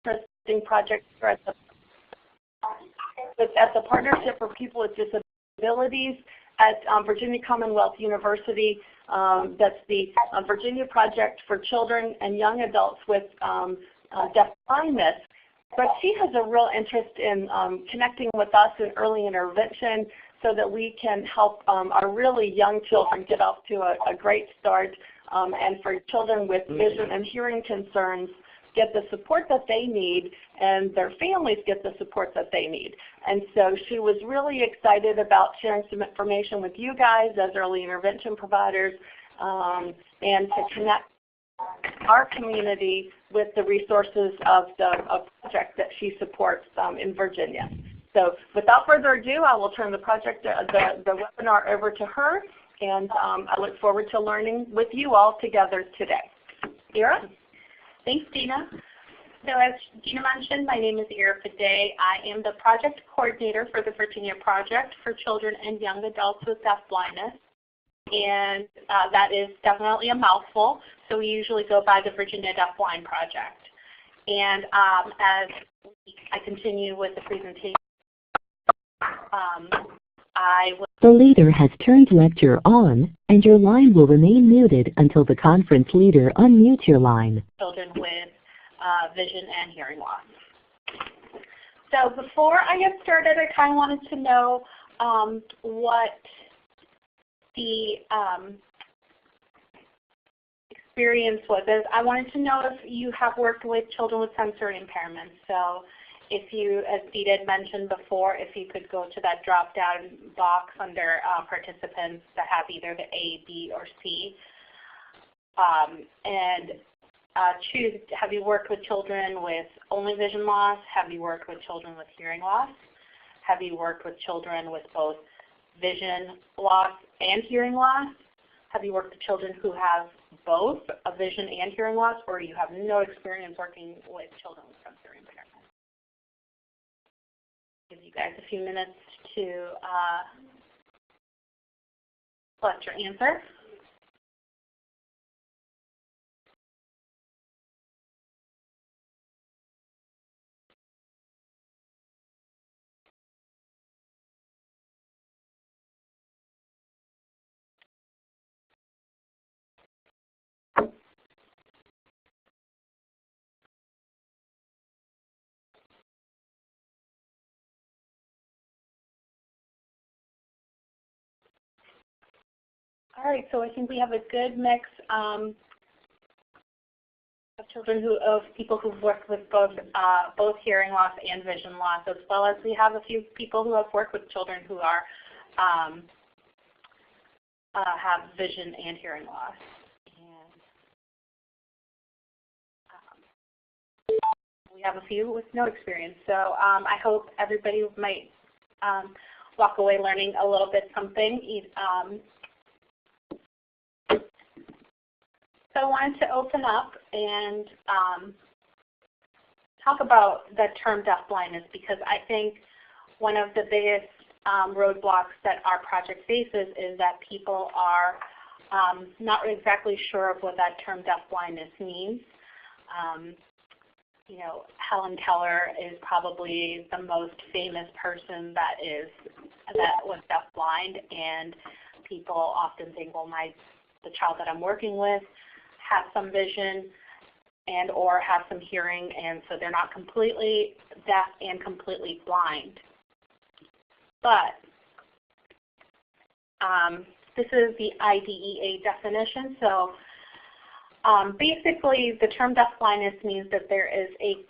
interesting project here at the Partnership for People with Disabilities at Virginia Commonwealth University. That's the Virginia Project for Children and Young Adults with Deafblindness. But she has a real interest in connecting with us in early intervention so that we can help our really young children get off to a great start, and for children with vision and hearing concerns get the support that they need and their families get the support that they need. And so she was really excited about sharing some information with you guys as early intervention providers, and to connect our community with the resources of the project that she supports in Virginia. So without further ado, I will turn the webinar over to her, and I look forward to learning with you all together today. Ira? Thanks, Dina. So as Dina mentioned, my name is VEIPD. I am the project coordinator for the Virginia Project for Children and Young Adults with Deafblindness. And that is definitely a mouthful, so we usually go by the Virginia Deafblind Project. And as I continue with the presentation, the leader has turned lecture on, and your line will remain muted until the conference leader unmutes your line. Children with vision and hearing loss. So before I get started, I kind of wanted to know what the experience was. I wanted to know if you have worked with children with sensory impairments. So if you, as Dina had mentioned before, if you could go to that drop-down box under participants that have either the A, B, or C, and choose, have you worked with children with only vision loss? Have you worked with children with hearing loss? Have you worked with children with both vision loss and hearing loss? Have you worked with children who have both a vision and hearing loss, or you have no experience working with children with sensory impairment? Give you guys a few minutes to select your answer. All right, so I think we have a good mix of children of people who've worked with both hearing loss and vision loss, as well as we have a few people who have worked with children who are have vision and hearing loss. And we have a few with no experience. So I hope everybody might walk away learning a little bit something. So I wanted to open up and talk about the term deafblindness, because I think one of the biggest roadblocks that our project faces is that people are not exactly sure of what that term deafblindness means. You know, Helen Keller is probably the most famous person that was deafblind, and people often think, well, the child that I'm working with have some vision and or have some hearing, and so they're not completely deaf and completely blind. But this is the IDEA definition. So basically the term deafblindness means that there is a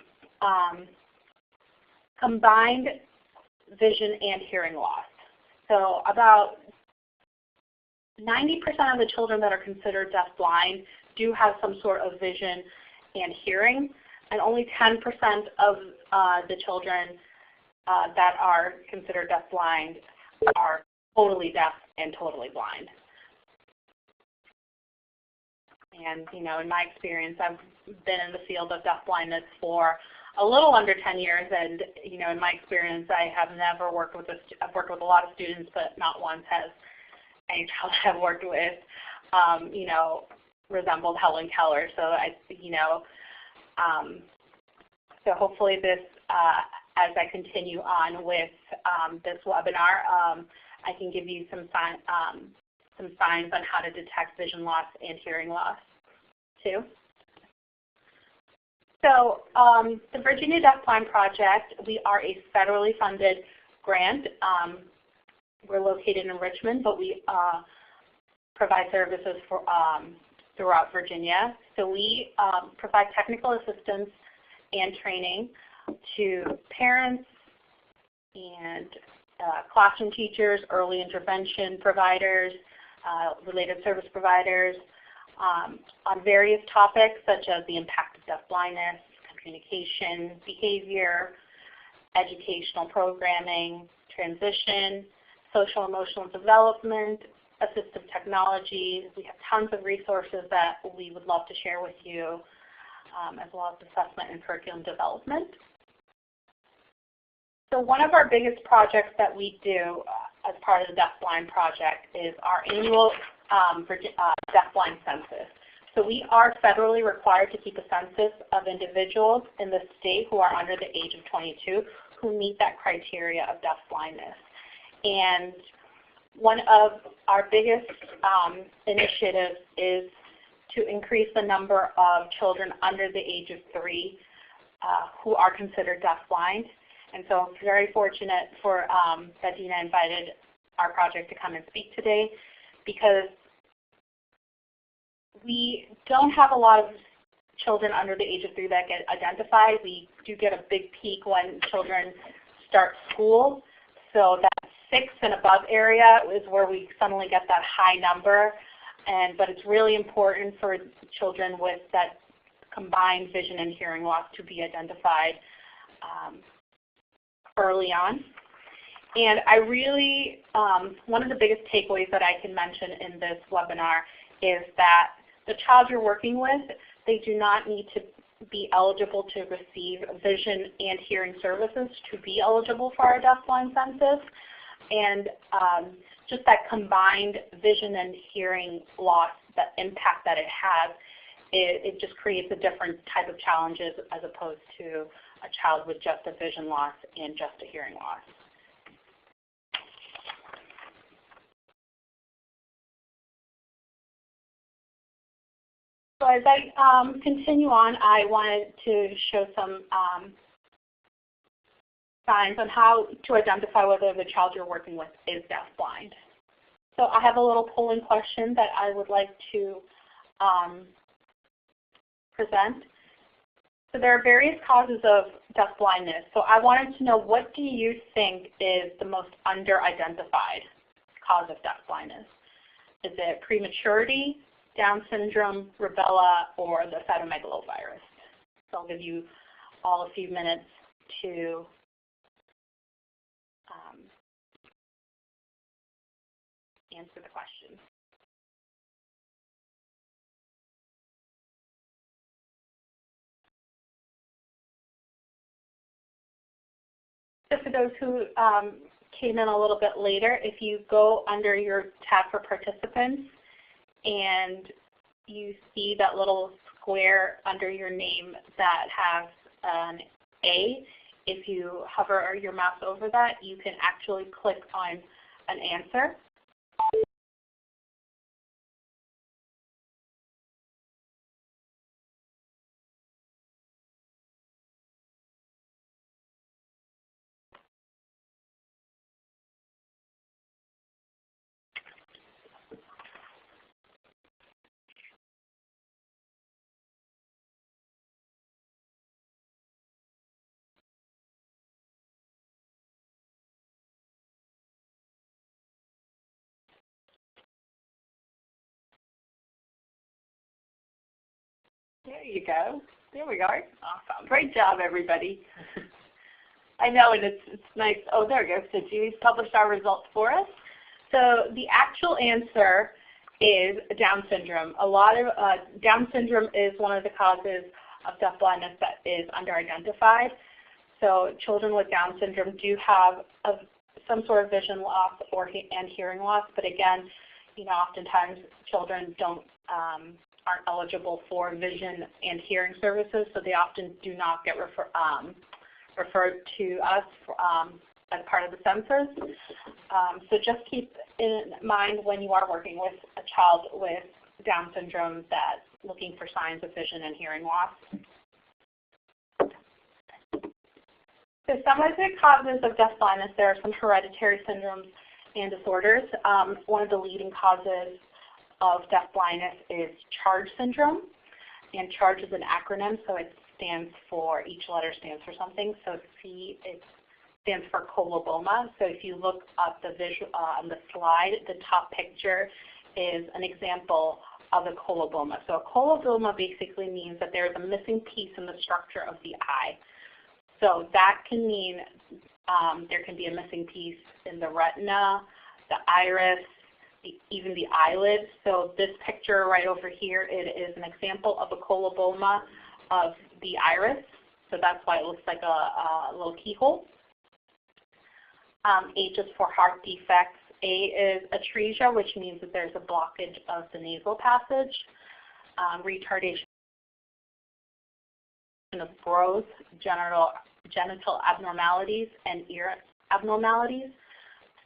combined vision and hearing loss. So about 90% of the children that are considered deafblind do have some sort of vision and hearing, and only 10% of the children that are considered deafblind are totally deaf and totally blind. And you know, in my experience, I've been in the field of deafblindness for a little under 10 years, and you know, in my experience, I have never worked with I've worked with a lot of students, but not once has any child I've worked with, you know, resembled Helen Keller. So I, you know, So hopefully this, as I continue on with this webinar, I can give you some signs on how to detect vision loss and hearing loss too. So the Virginia Deafblind Project, we are a federally funded grant. We're located in Richmond, but we provide services for, throughout Virginia. So we provide technical assistance and training to parents and classroom teachers, early intervention providers, related service providers on various topics such as the impact of deafblindness, communication, behavior, educational programming, transition, social emotional development, assistive technology. We have tons of resources that we would love to share with you, as well as assessment and curriculum development. So one of our biggest projects that we do as part of the Deafblind Project is our annual Deafblind census. So we are federally required to keep a census of individuals in the state who are under the age of 22 who meet that criteria of deafblindness. And one of our biggest initiatives is to increase the number of children under the age of 3 who are considered deafblind. And so I'm very fortunate for that Dina invited our project to come and speak today, because we don't have a lot of children under the age of 3 that get identified. We do get a big peak when children start school. So that 6 and above area is where we suddenly get that high number. But it's really important for children with that combined vision and hearing loss to be identified early on. And I really, one of the biggest takeaways that I can mention in this webinar is that the child you're working with, they do not need to be eligible to receive vision and hearing services to be eligible for our deafblind census. And just that combined vision and hearing loss, the impact that it has, it just creates a different type of challenges as opposed to a child with just a vision loss and just a hearing loss. So as I continue on, I wanted to show some signs on how to identify whether the child you're working with is deafblind. So I have a little polling question that I would like to present. So there are various causes of deafblindness. So I wanted to know, what do you think is the most under-identified cause of deafblindness? Is it prematurity, Down syndrome, rubella, or the cytomegalovirus? So I'll give you all a few minutes to answer the question. So for those who came in a little bit later, if you go under your tab for participants and you see that little square under your name that has an A, if you hover your mouse over that, you can actually click on an answer. There you go. There we are. Awesome. Great job, everybody. I know, and it's nice. Oh, there we go. So Julie's published our results for us. So the actual answer is Down syndrome. A lot of Down syndrome is one of the causes of deafblindness that is under-identified. So children with Down syndrome do have some sort of vision loss and hearing loss, but again, you know, oftentimes children don't aren't eligible for vision and hearing services, so they often do not get referred to us as part of the census. So just keep in mind when you are working with a child with Down syndrome that looking for signs of vision and hearing loss. So some of the causes of deafblindness, there are some hereditary syndromes and disorders. One of the leading causes of deafblindness is CHARGE syndrome. And CHARGE is an acronym, so it stands for, each letter stands for something. So C, it stands for coloboma. So if you look at the visual on the slide, the top picture is an example of a coloboma. So a coloboma basically means that there's a missing piece in the structure of the eye. So that can mean there can be a missing piece in the retina, the iris, even the eyelid. So this picture right over here, it is an example of a coloboma of the iris. So that's why it looks like a little keyhole. H is for heart defects. A is atresia, which means that there's a blockage of the nasal passage. Retardation of growth, genital abnormalities, and ear abnormalities.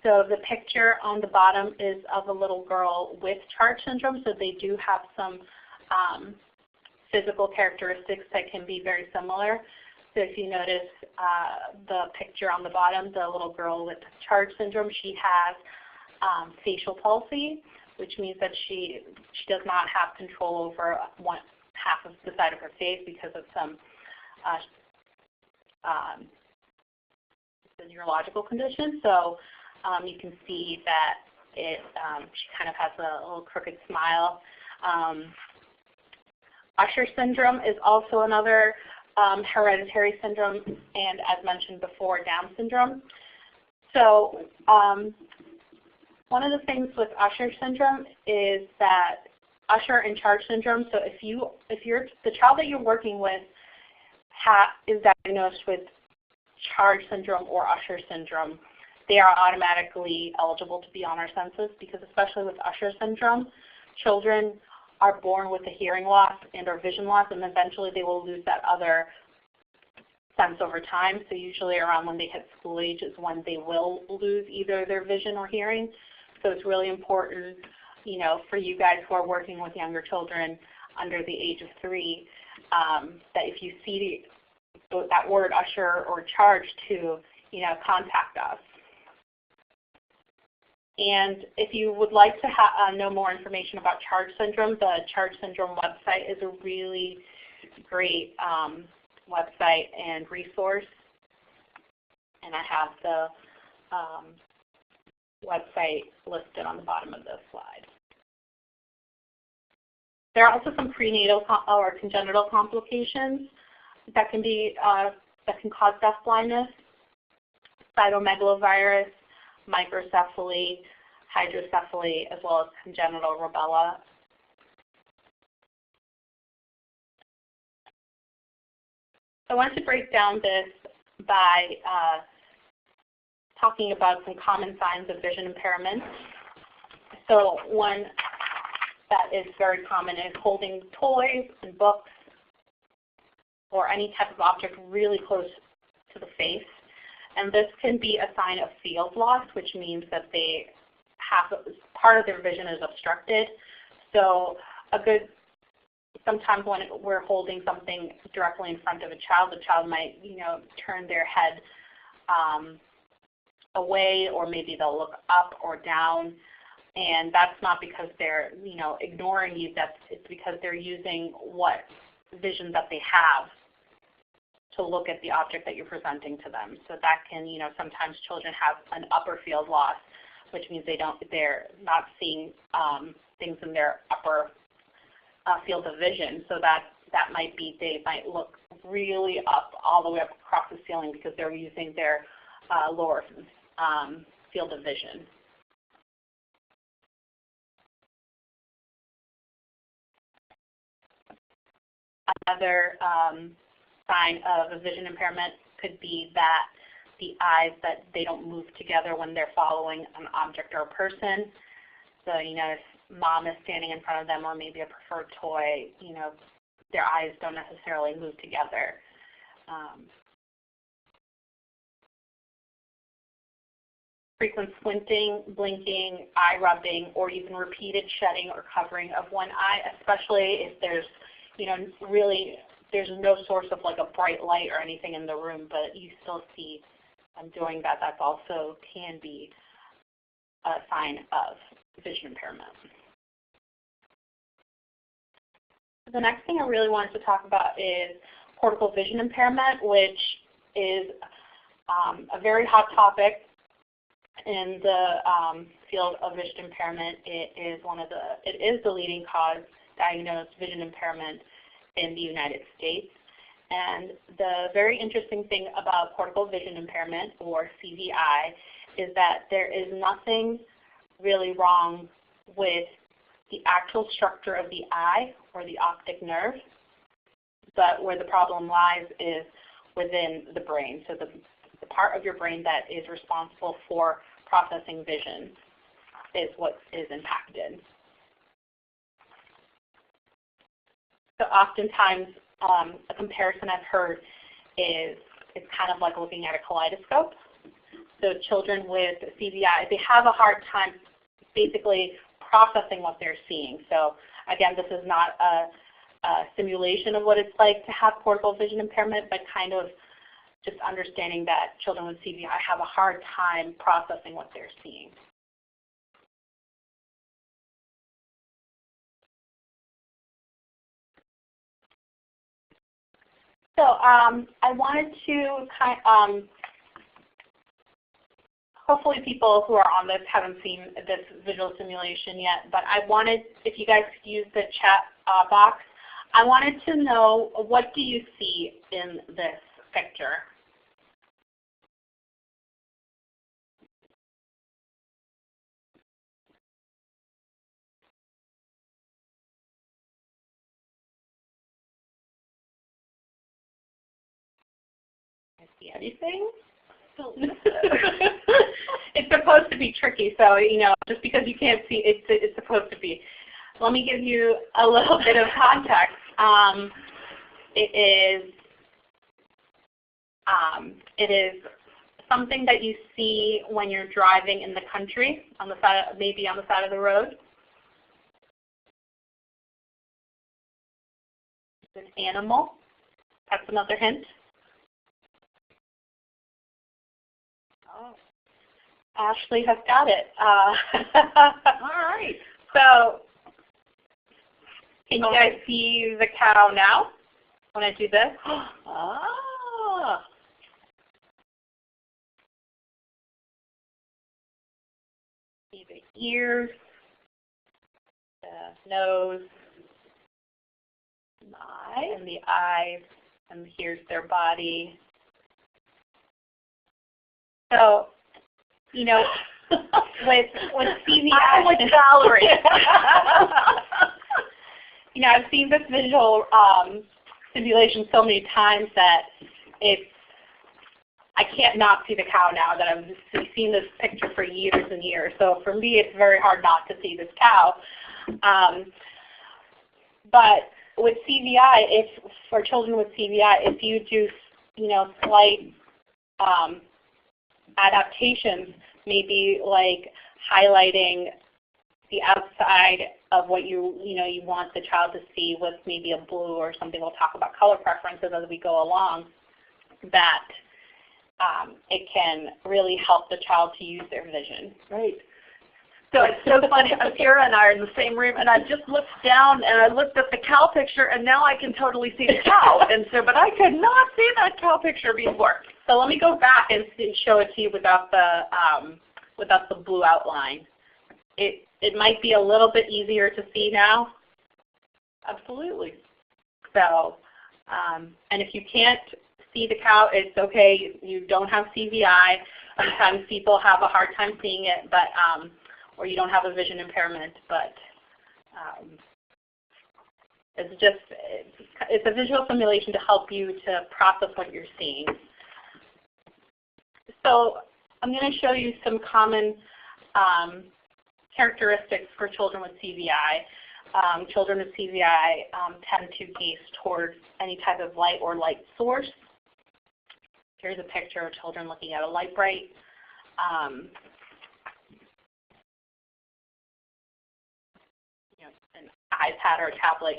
So the picture on the bottom is of a little girl with CHARGE syndrome, so they do have some physical characteristics that can be very similar. So if you notice the picture on the bottom, the little girl with CHARGE syndrome, she has facial palsy, which means that she does not have control over one half of the side of her face because of some neurological condition. So you can see that she kind of has a little crooked smile. Usher syndrome is also another hereditary syndrome, and as mentioned before, Down syndrome. So one of the things with Usher syndrome is that Usher and CHARGE syndrome, so if the child that you're working with is diagnosed with CHARGE syndrome or Usher syndrome, they are automatically eligible to be on our census, because especially with Usher syndrome, children are born with a hearing loss and or vision loss, and eventually they will lose that other sense over time. So usually around when they hit school age is when they will lose either their vision or hearing. So it's really important, you know, for you guys who are working with younger children under the age of 3, that if you see that word Usher or CHARGE to, you know, contact us. And if you would like to know more information about CHARGE syndrome, the CHARGE syndrome website is a really great website and resource. And I have the website listed on the bottom of this slide. There are also some prenatal or congenital complications that can be that can cause deafblindness: cytomegalovirus, microcephaly, hydrocephaly, as well as congenital rubella. I want to break down this by talking about some common signs of vision impairment. So one that is very common is holding toys and books or any type of object really close to the face. And this can be a sign of field loss, which means that they have part of their vision is obstructed. So sometimes when we're holding something directly in front of a child, the child might, you know, turn their head away, or maybe they'll look up or down. And that's not because they're, you know, ignoring you. It's because they're using what vision that they have to look at the object that you're presenting to them. So that can, you know, sometimes children have an upper field loss, which means they're not seeing things in their upper field of vision. So that might be, they might look really up, all the way up across the ceiling, because they're using their lower field of vision. Another sign of a vision impairment could be that the eyes, that they don't move together when they're following an object or a person. So, you know, mom is standing in front of them or maybe a preferred toy, you know, their eyes don't necessarily move together. Frequent squinting, blinking, eye rubbing, or even repeated shutting or covering of one eye, especially if there's, you know, really there's no source of like a bright light or anything in the room, but you still see them doing that. That's also can be a sign of vision impairment. The next thing I really wanted to talk about is cortical vision impairment, which is a very hot topic in the field of vision impairment. It is the leading cause diagnosed vision impairment in the United States. And the very interesting thing about cortical vision impairment, or CVI, is that there is nothing really wrong with the actual structure of the eye or the optic nerve, but where the problem lies is within the brain. So the part of your brain that is responsible for processing vision is what is impacted. So oftentimes a comparison I've heard is it's kind of like looking at a kaleidoscope. So children with CVI, they have a hard time basically processing what they're seeing. So again, this is not a simulation of what it's like to have cortical vision impairment, but kind of just understanding that children with CVI have a hard time processing what they're seeing. So I wanted to hopefully people who are on this haven't seen this visual simulation yet, but I wanted, if you guys could use the chat box, I wanted to know, what do you see in this picture? I see anything? It's supposed to be tricky, so you know, just because you can't see, it's supposed to be. Let me give you a little bit of context. It is something that you see when you're driving in the country, on the side, maybe on the side of the road. It's an animal. That's another hint. Oh. Ashley has got it. All right. So, can you guys see the cow now when I do this? Ah. See the ears, the nose, and the eyes, and here's their body. So, you know, with CVI, I'm with Valerie. You know, I've seen this visual simulation so many times that I can't not see the cow now that I've seen this picture for years and years. So for me, it's very hard not to see this cow. But with CVI, for children with CVI, if you do, you know, slight adaptations, maybe like highlighting the outside of what you want the child to see with maybe a blue or something. We'll talk about color preferences as we go along. That it can really help the child to use their vision. Right. So it's so funny. Akira and I are in the same room, and I just looked down and I looked at the cow picture, and now I can totally see the cow. And so, but I could not see that cow picture before. So let me go back and show it to you without the blue outline. It might be a little bit easier to see now. Absolutely. So, and if you can't see the cow, it's okay. You don't have CVI. Sometimes people have a hard time seeing it, but or you don't have a vision impairment, but it's a visual simulation to help you to process what you're seeing. So I'm going to show you some common characteristics for children with CVI. Children with CVI tend to gaze towards any type of light or light source. Here's a picture of children looking at a light bright. An iPad or a tablet.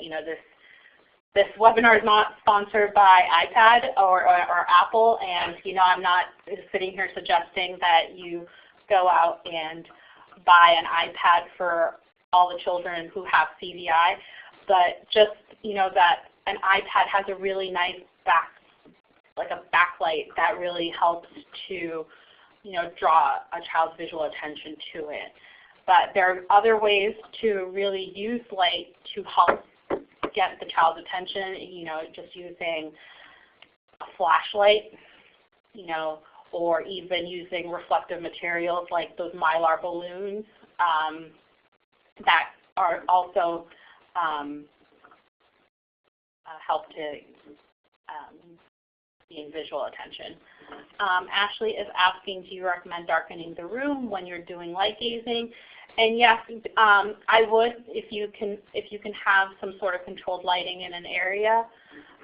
This webinar is not sponsored by iPad or Apple, and I'm not sitting here suggesting that you go out and buy an iPad for all the children who have CVI, but just that an iPad has a really nice backlight that really helps to draw a child's visual attention to it. But there are other ways to really use light to help get the child's attention, just using a flashlight, or even using reflective materials like those mylar balloons that are also help to gain visual attention. Ashley is asking, do you recommend darkening the room when you're doing light gazing? And yes, I would, if you can have some sort of controlled lighting in an area.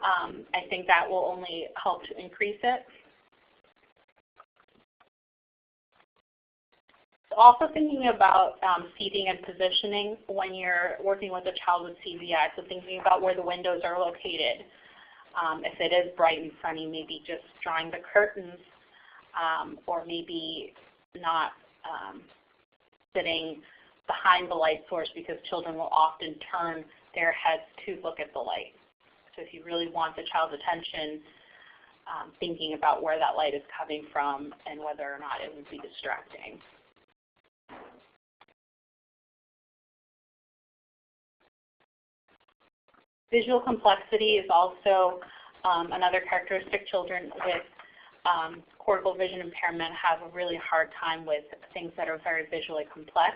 I think that will only help to increase it. Also thinking about seating and positioning when you're working with a child with CVI, so thinking about where the windows are located. If it is bright and sunny, maybe just drawing the curtains, or maybe not sitting behind the light source, because children will often turn their heads to look at the light. So if you really want the child's attention, thinking about where that light is coming from and whether or not it would be distracting. Visual complexity is also another characteristic. Children with cortical vision impairment have a really hard time with things that are very visually complex.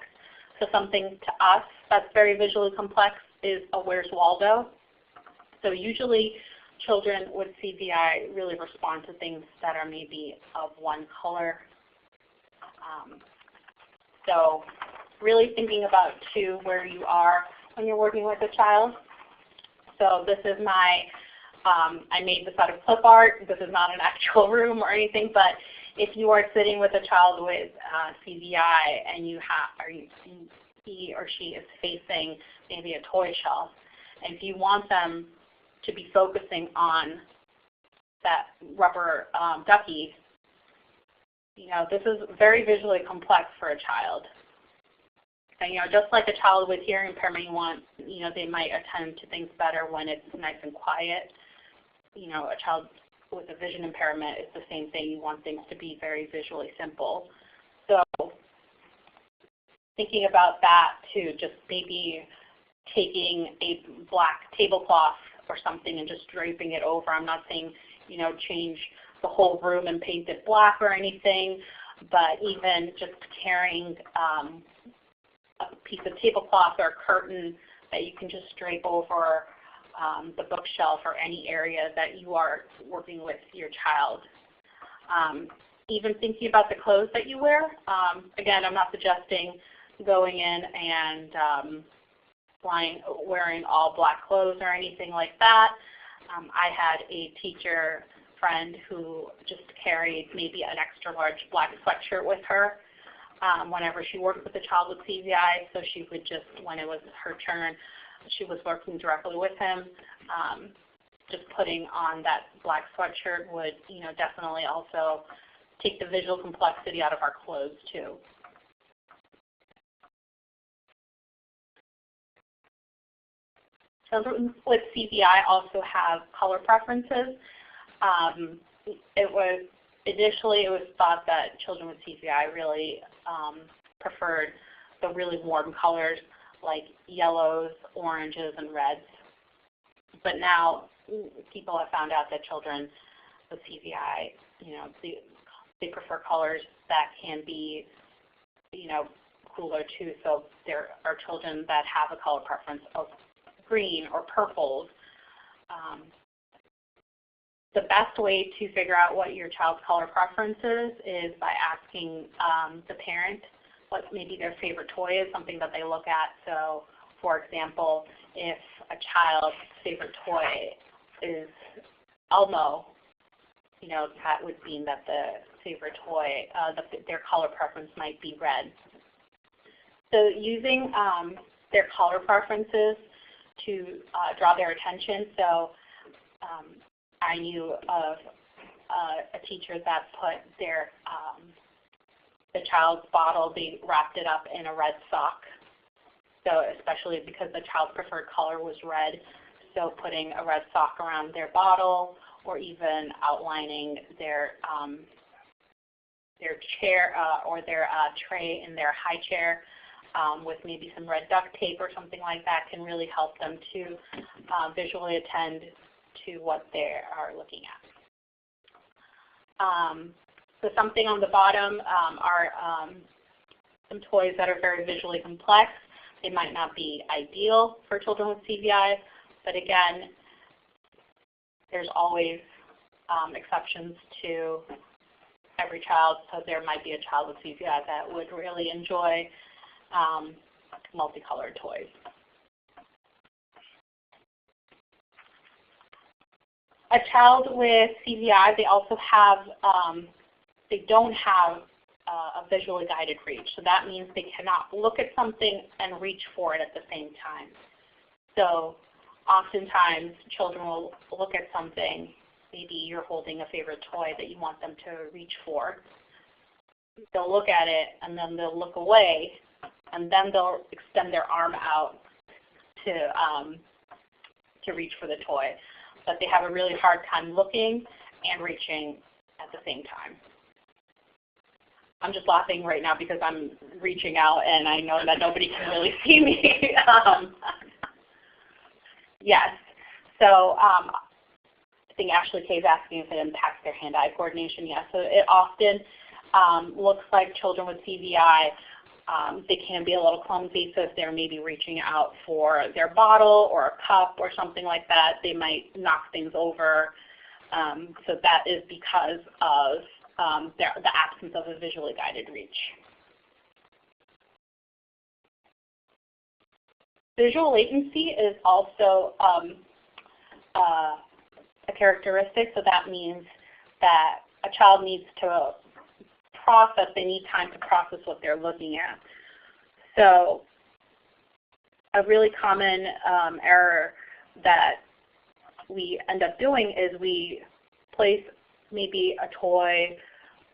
So something to us that's very visually complex is a Where's Waldo. So usually children with CVI really respond to things that are maybe of one color. So really thinking about too where you are when you're working with a child. So this is my, I made this out of clip art. This is not an actual room or anything, but if you are sitting with a child with CVI and he or she is facing maybe a toy shelf, and if you want them to be focusing on that rubber ducky, this is very visually complex for a child. And just like a child with hearing impairment, they might attend to things better when it's nice and quiet. A child with a vision impairment is the same thing. You want things to be very visually simple. So thinking about that too, just maybe taking a black tablecloth or something and just draping it over. I'm not saying, change the whole room and paint it black or anything, but even just carrying a piece of tablecloth or a curtain that you can just drape over the bookshelf or any area that you are working with your child. Even thinking about the clothes that you wear. Again, I'm not suggesting going in and wearing all black clothes or anything like that. I had a teacher friend who just carried maybe an extra large black sweatshirt with her whenever she worked with a child with CVI, so she would just, when it was her turn, she was working directly with him. Just putting on that black sweatshirt would, definitely also take the visual complexity out of our clothes too. Children with CVI also have color preferences. Initially, it was thought that children with CVI really preferred the really warm colors like yellows, oranges, and reds. But now people have found out that children with CVI, they prefer colors that can be, cooler too. So there are children that have a color preference of green or purples. The best way to figure out what your child's color preference is by asking the parent what maybe their favorite toy is, something that they look at. So, for example, if a child's favorite toy is Elmo, you know, that would mean that the favorite toy, their color preference might be red. So using their color preferences to draw their attention. So I knew of a teacher that put their the child's bottle, they wrapped it up in a red sock. So especially because the child's preferred color was red, so putting a red sock around their bottle, or even outlining their chair or their tray in their high chair with maybe some red duct tape or something like that, can really help them to visually attend to what they are looking at. So something on the bottom are some toys that are very visually complex. They might not be ideal for children with CVI, but again, there's always exceptions to every child. So there might be a child with CVI that would really enjoy multicolored toys. A child with CVI, they also have, they don't have a visually guided reach. So that means they cannot look at something and reach for it at the same time. So oftentimes children will look at something, maybe you're holding a favorite toy that you want them to reach for. They'll look at it and then they'll look away, and then they'll extend their arm out to reach for the toy. But they have a really hard time looking and reaching at the same time. I'm just laughing right now because I'm reaching out and I know that nobody can really see me. Yes. So I think Ashley K is asking if it impacts their hand-eye coordination. Yes. So it often looks like children with CVI, they can be a little clumsy. So if they're maybe reaching out for their bottle or a cup or something like that, they might knock things over. So that is because of the absence of a visually guided reach. Visual latency is also a characteristic, so that means that a child needs to process, they need time to process what they're looking at. So a really common error that we end up doing is we place maybe a toy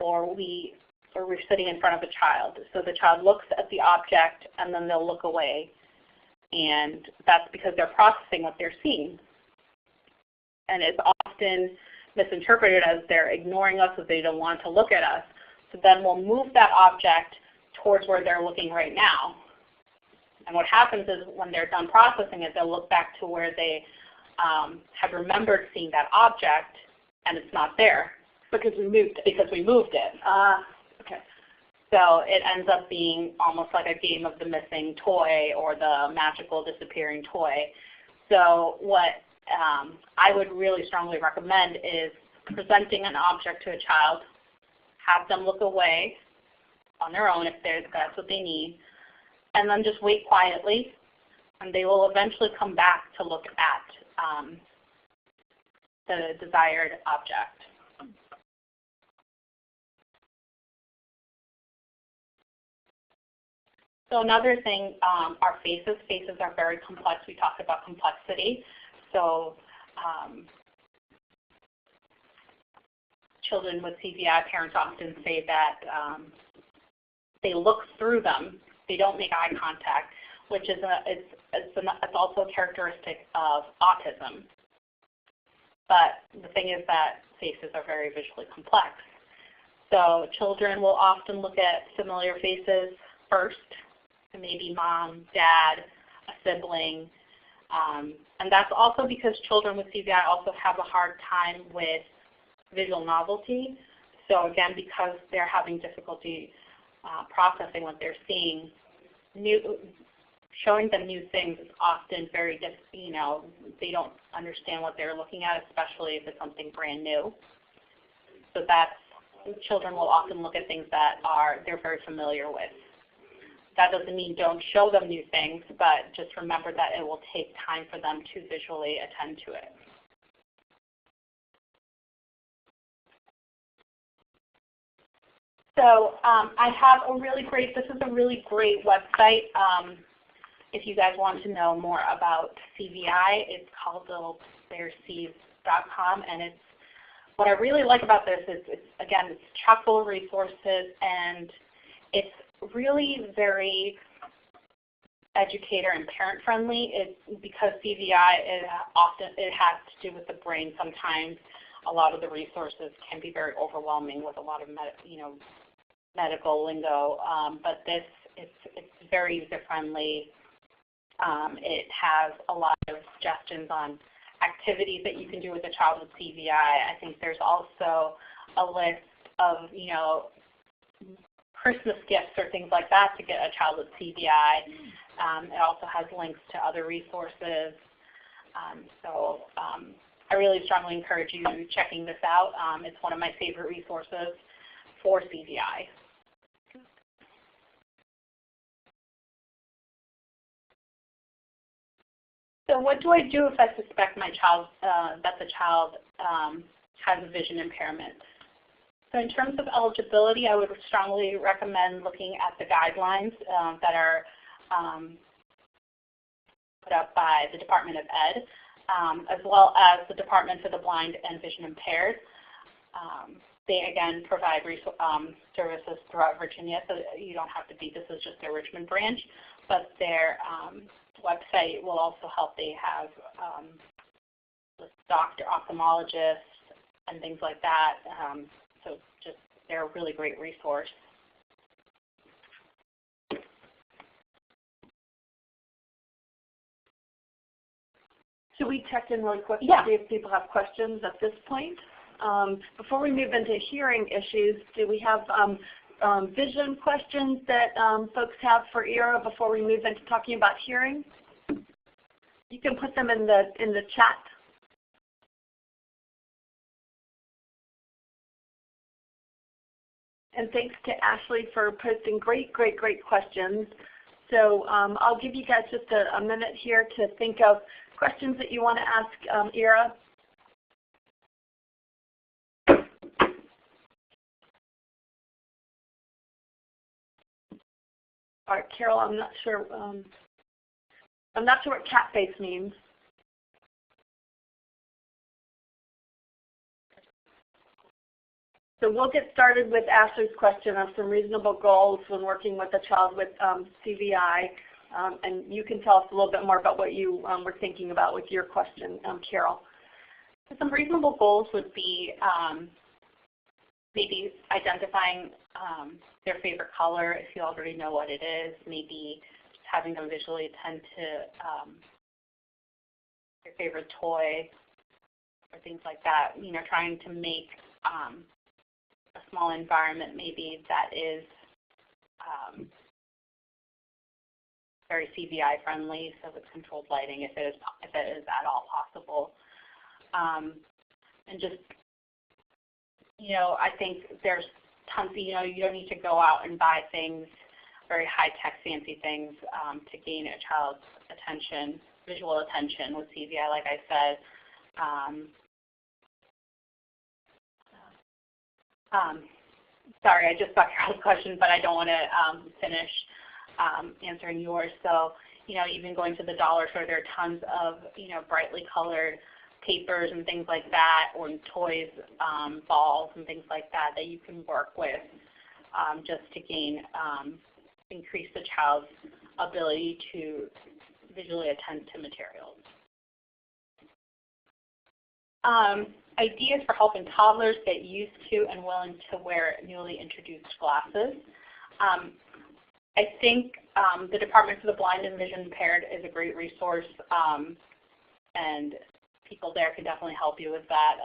or we're sitting in front of a child. So the child looks at the object and then they'll look away. And that's because they're processing what they're seeing. And it's often misinterpreted as they're ignoring us, as they don't want to look at us. So then we'll move that object towards where they're looking right now. And what happens is when they're done processing it, they'll look back to where they have remembered seeing that object, and it's not there. Because we moved it. Because we moved it. Okay. So it ends up being almost like a game of the missing toy or the magical disappearing toy. So what I would really strongly recommend is presenting an object to a child, have them look away on their own if that's what they need, and then just wait quietly, and they will eventually come back to look at the desired object. So another thing, our faces. Faces are very complex. We talked about complexity. So children with CVI, parents often say that they look through them. They don't make eye contact, which is it's also a characteristic of autism. But the thing is that faces are very visually complex. So children will often look at familiar faces first, maybe mom, dad, a sibling. And that's also because children with CVI also have a hard time with visual novelty. So again, because they're having difficulty processing what they're seeing, showing them new things is often very difficult. They don't understand what they're looking at, especially if it's something brand new. So children will often look at things that they're very familiar with. That doesn't mean don't show them new things, but just remember that it will take time for them to visually attend to it. So I have a really great, this is a really great website. If you guys want to know more about CVI, it's called littleplayersees.com, and it's, what I really like about this is, again, it's chock full of resources, and it's really very educator and parent friendly. Because CVI, it has to do with the brain. Sometimes a lot of the resources can be very overwhelming with a lot of medical lingo, but this, it's very user friendly. It has a lot of suggestions on activities that you can do with a child with CVI. I think there's also a list of, Christmas gifts or things like that to get a child with CVI. It also has links to other resources. I really strongly encourage you checking this out. It's one of my favorite resources for CVI. So what do I do if I suspect my child, that the child has a vision impairment? So in terms of eligibility, I would strongly recommend looking at the guidelines that are put up by the Department of Ed, as well as the Department for the Blind and Vision Impaired. They again provide services throughout Virginia, so you don't have to be, this is just their Richmond branch, but their website will also help. They have doctor, ophthalmologists, and things like that. So just, they're a really great resource. Should we check in really quick to Yeah. see if people have questions at this point? Before we move into hearing issues, do we have vision questions that folks have for Ira before we move into talking about hearing? You can put them in the chat. And thanks to Ashley for posting great questions. So I'll give you guys just a minute here to think of questions that you want to ask Ira. All right, Carol, I'm not sure what cat face means. So we'll get started with Ashley's question of some reasonable goals when working with a child with CVI, and you can tell us a little bit more about what you were thinking about with your question, Carol. So some reasonable goals would be maybe identifying their favorite color if you already know what it is, maybe just having them visually attend to their favorite toy or things like that. Trying to make a small environment maybe that is very CVI friendly, so with controlled lighting if it is at all possible. And just, I think there's tons of, you don't need to go out and buy things, very high-tech fancy things to gain a child's attention, visual attention with CVI, like I said. Sorry, I just got Carol's question, but I don't want to finish answering yours. So, even going to the dollar store, there are tons of, brightly colored papers and things like that, or toys, balls and things like that that you can work with just to increase the child's ability to visually attend to materials. Ideas for helping toddlers get used to and willing to wear newly introduced glasses. I think the Department for the Blind and Vision Impaired is a great resource, and people there can definitely help you with that.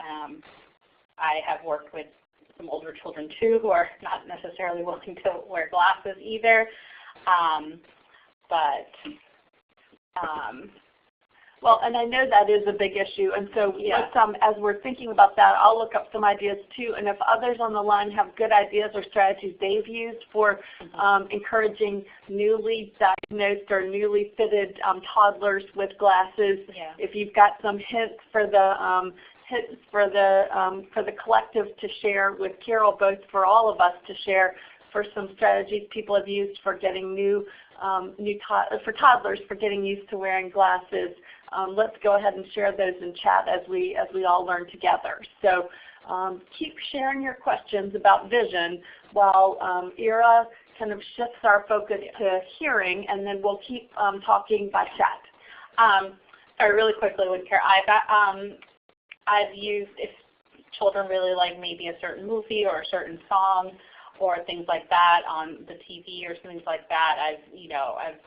I have worked with some older children too who are not necessarily willing to wear glasses either. Well, and I know that is a big issue, and so Yeah. as we're thinking about that, I'll look up some ideas too, and if others on the line have good ideas or strategies they've used for encouraging newly diagnosed or newly fitted toddlers with glasses, if you've got some hints for the collective to share with Carol, both for all of us to share for some strategies people have used for getting for toddlers for getting used to wearing glasses. Let's go ahead and share those in chat as we all learn together. So keep sharing your questions about vision while Ira kind of shifts our focus to hearing, and then we'll keep talking by chat. Sorry, really quickly with Kara, I've used, if children really like maybe a certain movie or a certain song or things like that on the TV or things like that, I've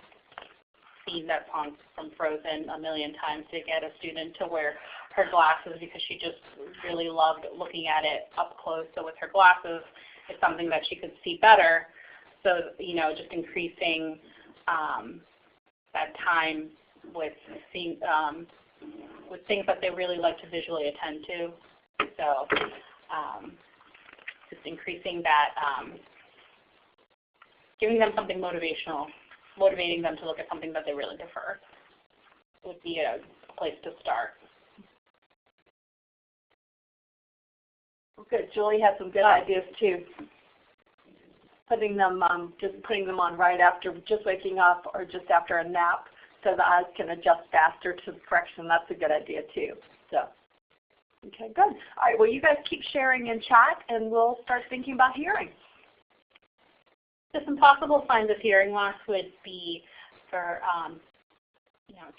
seen that song from Frozen a million times to get a student to wear her glasses because she just really loved looking at it up close. So with her glasses, it's something that she could see better. So, just increasing that time with seeing with things that they really like to visually attend to. So just increasing that, giving them something motivational, motivating them to look at something that they really prefer would be a place to start. Well, good. Julie has some good ideas too. Putting them on right after just waking up or just after a nap, so the eyes can adjust faster to the correction. That's a good idea too. So, okay, good. All right. Well, you guys keep sharing in chat, and we'll start thinking about hearing. So some possible signs of hearing loss would be for a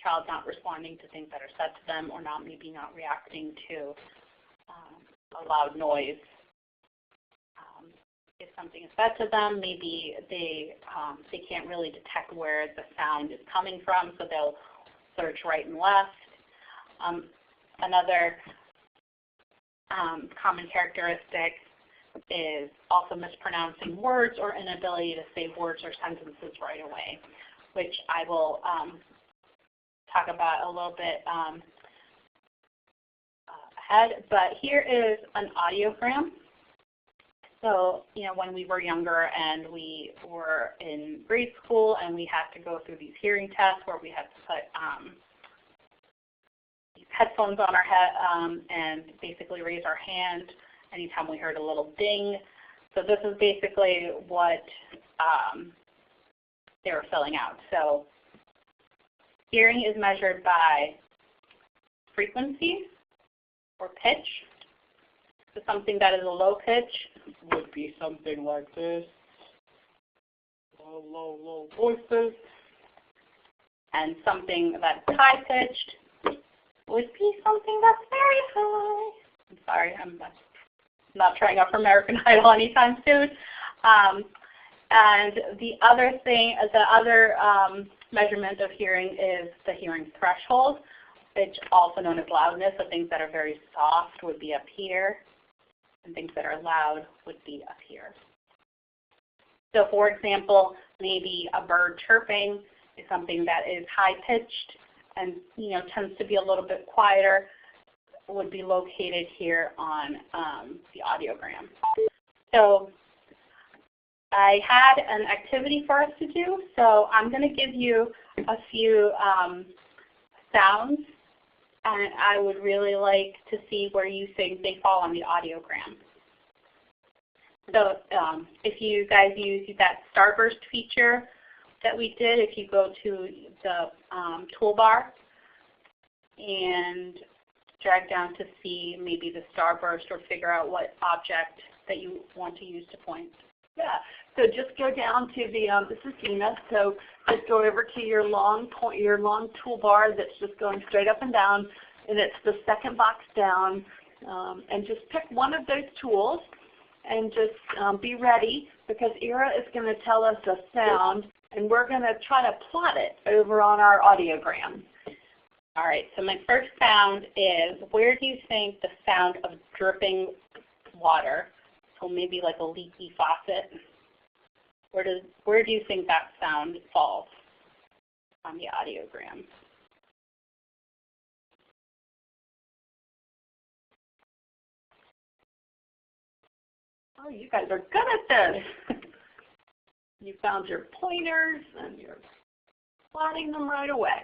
child not responding to things that are said to them, or maybe not reacting to a loud noise. If something is said to them, maybe they can't really detect where the sound is coming from, so they'll search right and left. Another common characteristic is also mispronouncing words or inability to say words or sentences right away, which I will talk about a little bit ahead. But here is an audiogram. So, when we were younger and we were in grade school and we had to go through these hearing tests where we had to put these headphones on our head and basically raise our hand anytime we heard a little ding. So this is basically what they were filling out. So hearing is measured by frequency or pitch. So something that is a low pitch would be something like this. Low voices. And something that's high pitched would be something that's very high. I'm sorry, I'm not trying out for American Idol anytime soon. And the other thing, measurement of hearing is the hearing threshold, which also known as loudness. So things that are very soft would be up here, and things that are loud would be up here. So for example, maybe a bird chirping is something that is high-pitched and tends to be a little bit quieter, would be located here on the audiogram. So I had an activity for us to do, so I'm going to give you a few sounds, and I would really like to see where you think they fall on the audiogram. So if you guys use that starburst feature that we did, if you go to the toolbar and drag down to see maybe the starburst or figure out what object that you want to use to point. Yeah, so just go down to the, this is Dina, so just go over to your long toolbar that's just going straight up and down, and it's the second box down, and just pick one of those tools and just be ready, because Ira is going to tell us a sound, and we're going to try to plot it over on our audiogram. All right, so my first sound is, where do you think the sound of dripping water, so maybe like a leaky faucet, where do you think that sound falls on the audiogram? Oh, you guys are good at this. You found your pointers and you're plotting them right away.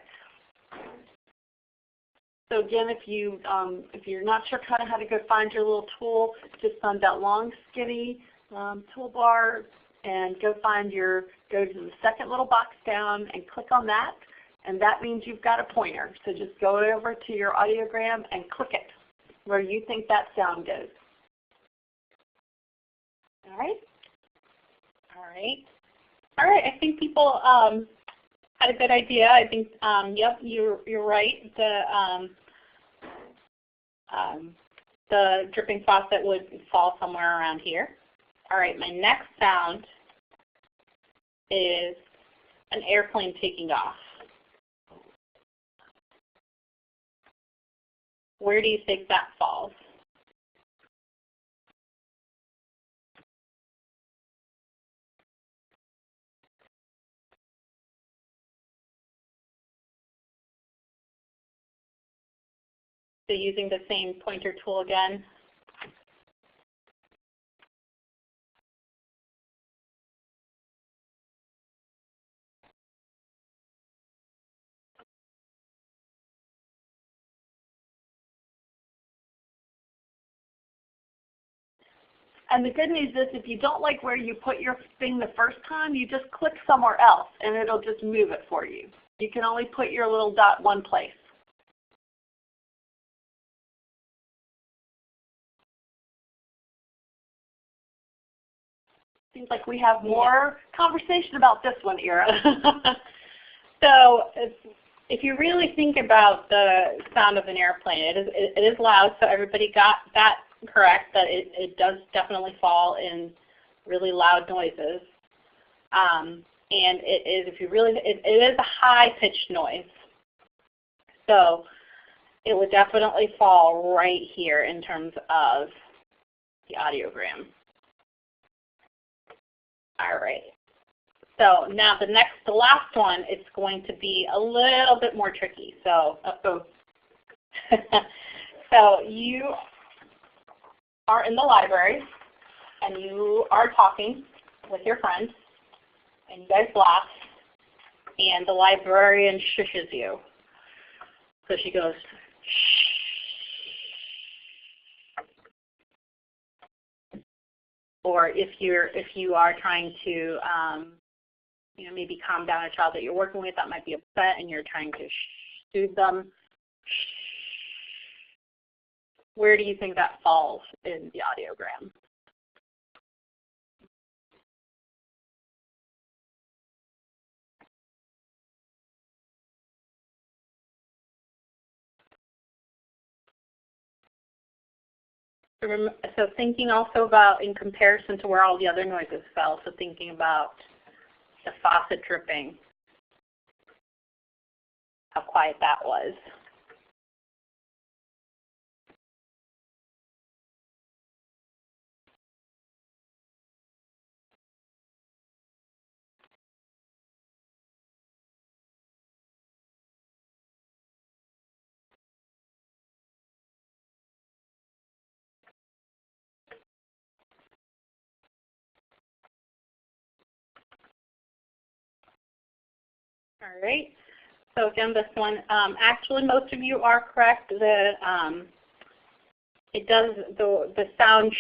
So again, if you're not sure kind of how to go find your little tool, just on that long skinny toolbar and go to the second little box down and click on that, and that means you've got a pointer. So just go over to your audiogram and click it where you think that sound goes. All right. All right. All right. I think people had a good idea. I think, yep, you're right. The dripping faucet would fall somewhere around here. All right. My next sound is an airplane taking off. Where do you think that falls? So using the same pointer tool again. And the good news is if you don't like where you put your thing the first time, you just click somewhere else and it'll just move it for you. You can only put your little dot one place. Seems like we have more conversation about this one, Ira. So if you really think about the sound of an airplane, it is loud, so everybody got that correct, that it does definitely fall in really loud noises. And it is, it is a high-pitched noise. So it would definitely fall right here in terms of the audiogram. All right. So now the last one, it's going to be a little bit more tricky. So, so you are in the library and you are talking with your friends and you guys laugh and the librarian shushes you. So she goes, shh. Or if you are trying to maybe calm down a child that you're working with that might be upset and you're trying to soothe them, where do you think that falls in the audiogram? So thinking also about in comparison to where all the other noises fell, so thinking about the faucet dripping, how quiet that was. All right. So again, this one, actually most of you are correct. The sound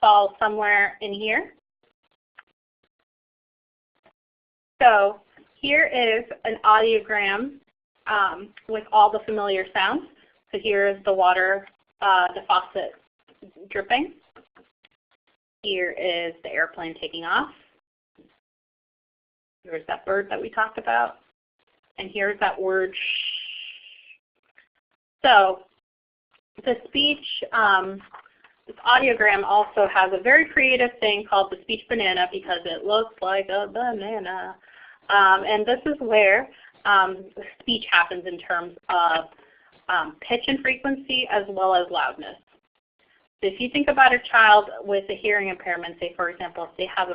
falls somewhere in here. So here is an audiogram with all the familiar sounds. So here is the water, the faucet dripping. Here is the airplane taking off. Here's that bird that we talked about. And here's that word shh. So the speech, this audiogram also has a very creative thing called the speech banana because it looks like a banana. And this is where speech happens in terms of pitch and frequency as well as loudness. So if you think about a child with a hearing impairment, say for example, if they have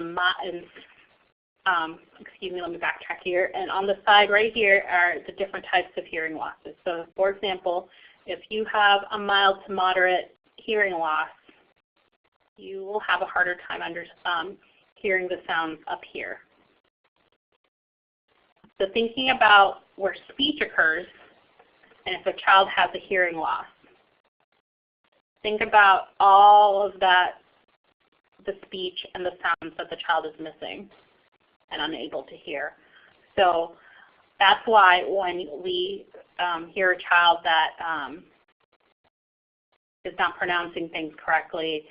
excuse me, let me backtrack here. And on the side right here are the different types of hearing losses. So for example, if you have a mild to moderate hearing loss, you will have a harder time hearing the sounds up here. So thinking about where speech occurs, and if a child has a hearing loss, think about all of that, the speech and the sounds that the child is missing and unable to hear. So that's why when we hear a child that is not pronouncing things correctly,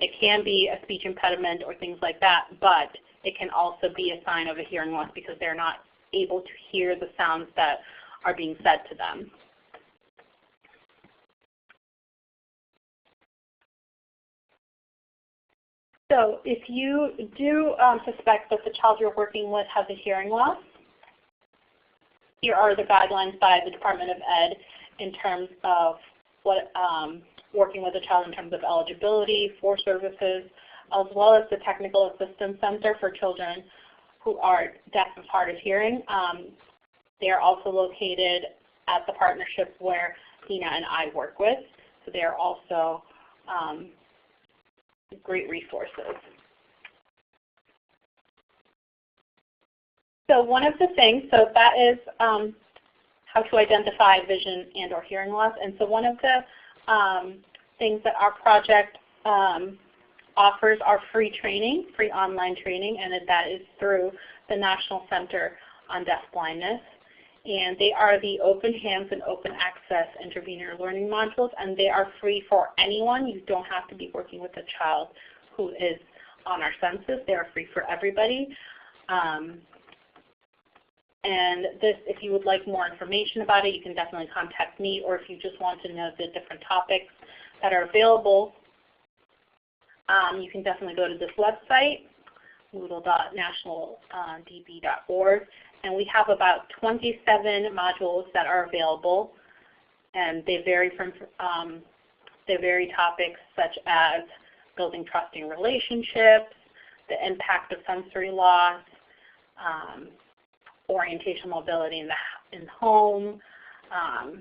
it can be a speech impediment or things like that, but it can also be a sign of a hearing loss because they're not able to hear the sounds that are being said to them. So if you do suspect that the child you're working with has a hearing loss, here are the guidelines by the Department of Ed in terms of what working with a child in terms of eligibility for services, as well as the Technical Assistance Center for children who are deaf of hard of hearing. They are also located at the partnership where Dina and I work with, so they are also great resources. So one of the things, so that is how to identify vision and or hearing loss. And so one of the things that our project offers are free training, free online training, and that is through the National Center on Deafblindness. And they are the Open Hands and Open Access Intervenor Learning Modules, and they are free for anyone. You don't have to be working with a child who is on our census. They are free for everybody. And this, if you would like more information about it, you can definitely contact me, or if you just want to know the different topics that are available, you can definitely go to this website, moodle.nationaldb.org, and we have about 27 modules that are available, and they vary from topics such as building trusting relationships, the impact of sensory loss, orientation mobility in the home. I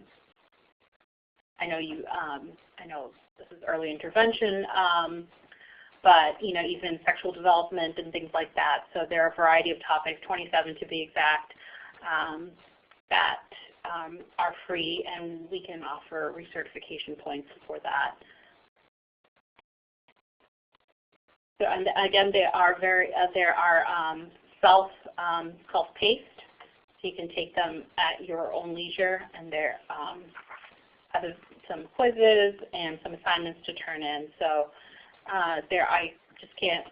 know this is early intervention, but even sexual development and things like that. So there are a variety of topics, 27 to be exact, that are free, and we can offer recertification points for that. So, and again, they are self-paced, so you can take them at your own leisure, and there have some quizzes and some assignments to turn in. So I just can't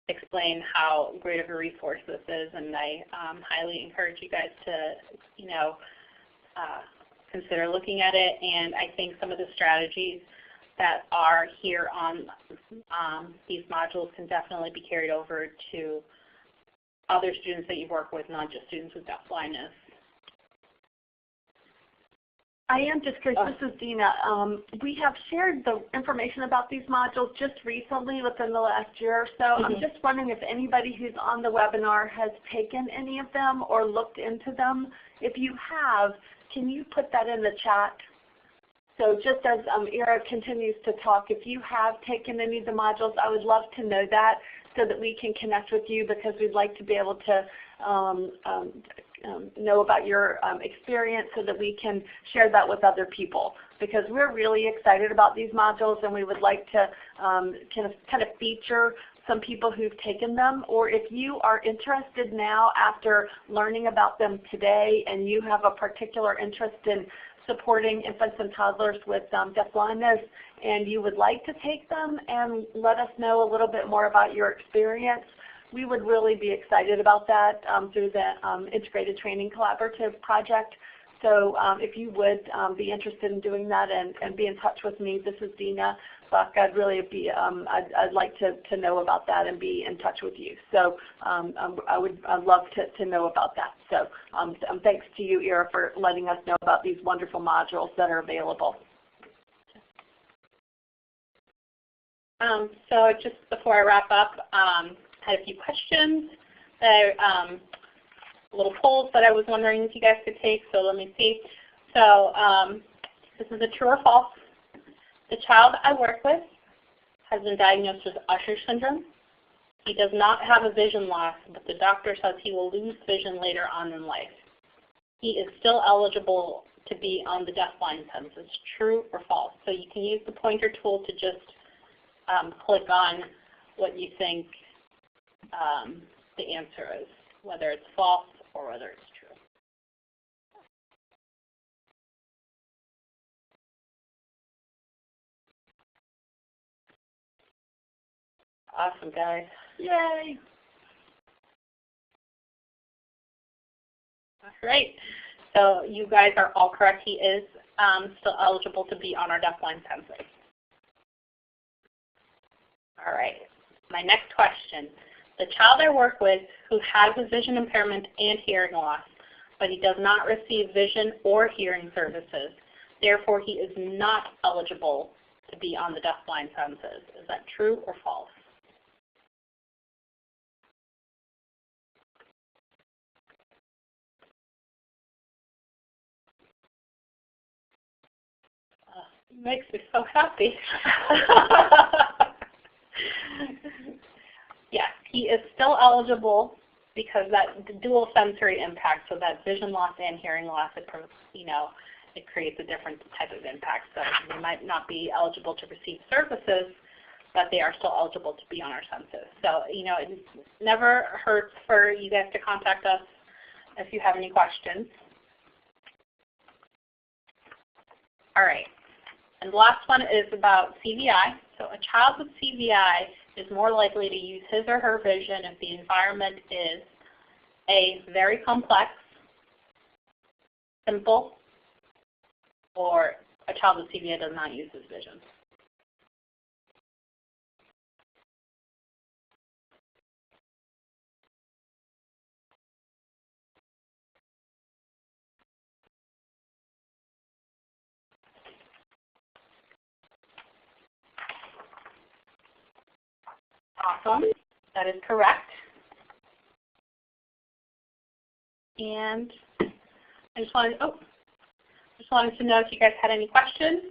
explain how great of a resource this is, and I highly encourage you guys to consider looking at it. And I think some of the strategies that are here on these modules can definitely be carried over to other students that you work with, not just students with deafblindness. I am just curious, this is Dina. We have shared the information about these modules just recently within the last year or so. I'm just wondering if anybody who's on the webinar has taken any of them or looked into them. If you have, can you put that in the chat? So just as Ira continues to talk, if you have taken any of the modules, I would love to know that so that we can connect with you, because we'd like to be able to know about your experience so that we can share that with other people, because we're really excited about these modules, and we would like to kind of feature some people who've taken them. Or if you are interested now after learning about them today and you have a particular interest in supporting infants and toddlers with deafblindness, and you would like to take them and let us know a little bit more about your experience, we would really be excited about that through the Integrated Training Collaborative project. So if you would be interested in doing that and be in touch with me, this is Dina Buck. I'd really be, I'd like to know about that and be in touch with you. So I'd love to know about that. So thanks to you, Ira, for letting us know about these wonderful modules that are available. So just before I wrap up, I had a few questions, little polls that I was wondering if you guys could take. So let me see. So this is a true or false. The child I work with has been diagnosed with Usher syndrome. He does not have a vision loss, but the doctor says he will lose vision later on in life. He is still eligible to be on the deafblind census. True or false? So you can use the pointer tool to just click on what you think the answer is, whether it's false or whether it's true. Awesome, guys. Yay! All right. So you guys are all correct. He is still eligible to be on our deafblind census. All right. My next question. The child I work with who has a vision impairment and hearing loss, but he does not receive vision or hearing services. Therefore, he is not eligible to be on the deafblind census. Is that true or false? It makes me so happy. Yes, he is still eligible because that the dual sensory impact, so that vision loss and hearing loss, it creates a different type of impact. So they might not be eligible to receive services, but they are still eligible to be on our census. So it never hurts for you guys to contact us if you have any questions. All right. And the last one is about CVI. So a child with CVI is more likely to use his or her vision if the environment is A, very complex, simple, or a child with CVI does not use his vision. Awesome. That is correct. And I just wanted to know if you guys had any questions.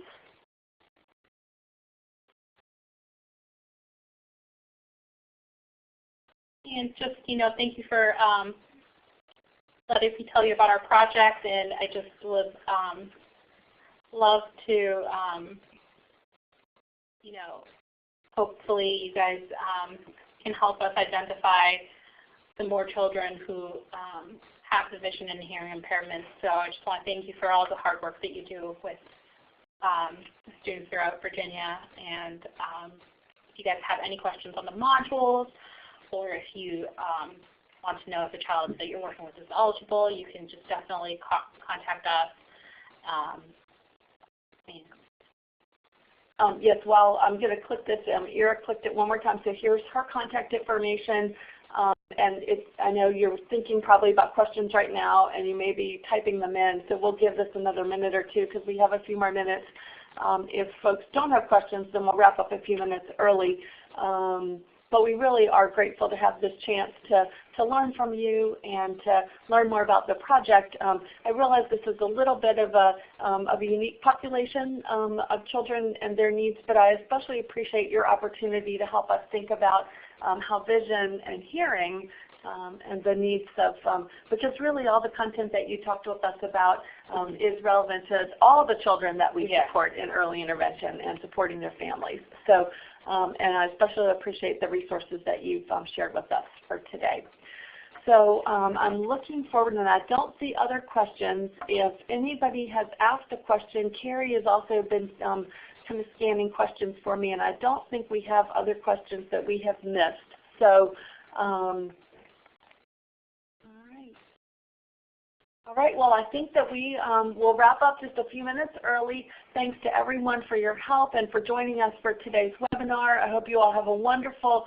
And just, thank you for letting me tell you about our project. And I just would love to, hopefully you guys can help us identify the more children who have the vision and hearing impairments. So I just want to thank you for all the hard work that you do with students throughout Virginia. And if you guys have any questions on the modules, or if you want to know if the child that you're working with is eligible, you can just definitely contact us. Yes, well, I'm going to click this. Ira clicked it one more time, so here's her contact information. And I know you're thinking probably about questions right now, and you may be typing them in, so we'll give this another minute or two because we have a few more minutes. If folks don't have questions, then we'll wrap up a few minutes early. But we really are grateful to have this chance to learn from you and to learn more about the project. I realize this is a little bit of a unique population of children and their needs, but I especially appreciate your opportunity to help us think about how vision and hearing and the needs of, because really all the content that you talked with us about is relevant to all the children that we support in early intervention and supporting their families. So, and I especially appreciate the resources that you've shared with us for today. So I'm looking forward, and I don't see other questions. If anybody has asked a question, Carrie has also been kind of scanning questions for me, and I don't think we have other questions that we have missed. So, all right, well, I think that we will wrap up just a few minutes early. Thanks to everyone for your help and for joining us for today's webinar. I hope you all have a wonderful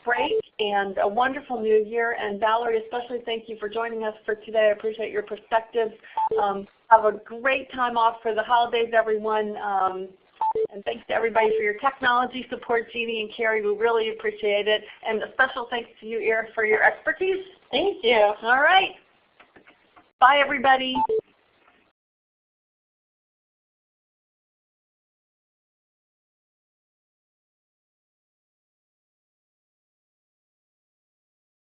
break and a wonderful new year. And Valerie, especially thank you for joining us for today. I appreciate your perspectives. Have a great time off for the holidays, everyone. And thanks to everybody for your technology support, Jeannie and Carrie. We really appreciate it. And a special thanks to you, Ira, for your expertise. Thank you. All right. Bye, everybody.